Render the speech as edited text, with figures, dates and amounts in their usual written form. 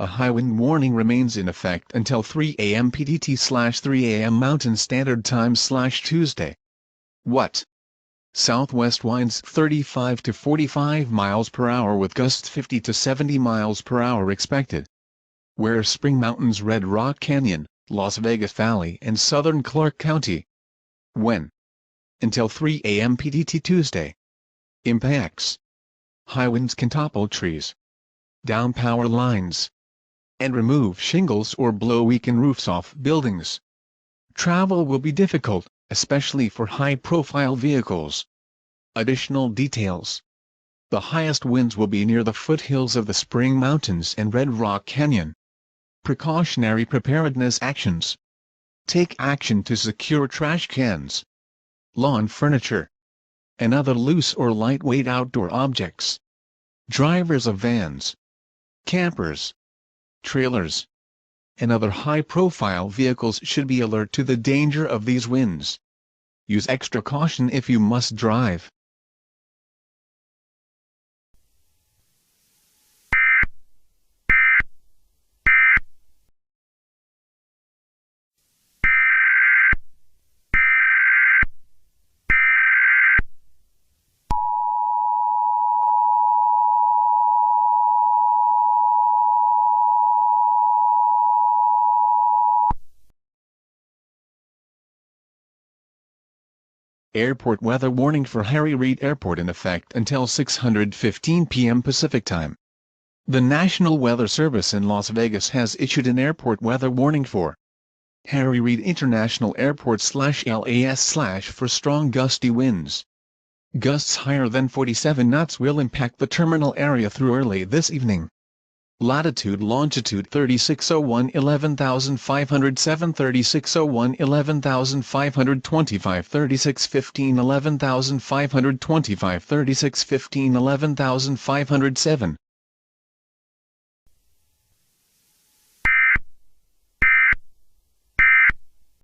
A high wind warning remains in effect until 3 a.m. PDT/3 a.m. Mountain Standard Time/Tuesday. What? Southwest winds 35 to 45 miles per hour with gusts 50 to 70 miles per hour expected. Where Spring Mountains, Red Rock Canyon, Las Vegas Valley and southern Clark County. When? Until 3 a.m. PDT Tuesday. Impacts. High winds can topple trees, down power lines, and remove shingles or blow weakened roofs off buildings. Travel will be difficult, especially for high-profile vehicles. Additional details. The highest winds will be near the foothills of the Spring Mountains and Red Rock Canyon. Precautionary preparedness actions. Take action to secure trash cans, lawn furniture, and other loose or lightweight outdoor objects. Drivers of vans, campers, trailers, and other high-profile vehicles should be alert to the danger of these winds. Use extra caution if you must drive. Airport weather warning for Harry Reid Airport in effect until 6:15 p.m. Pacific Time. The National Weather Service in Las Vegas has issued an airport weather warning for Harry Reid International Airport/LAS/ for strong gusty winds. Gusts higher than 47 knots will impact the terminal area through early this evening. Latitude longitude 3601 11507 3601 11525 3615 11525 3615 11507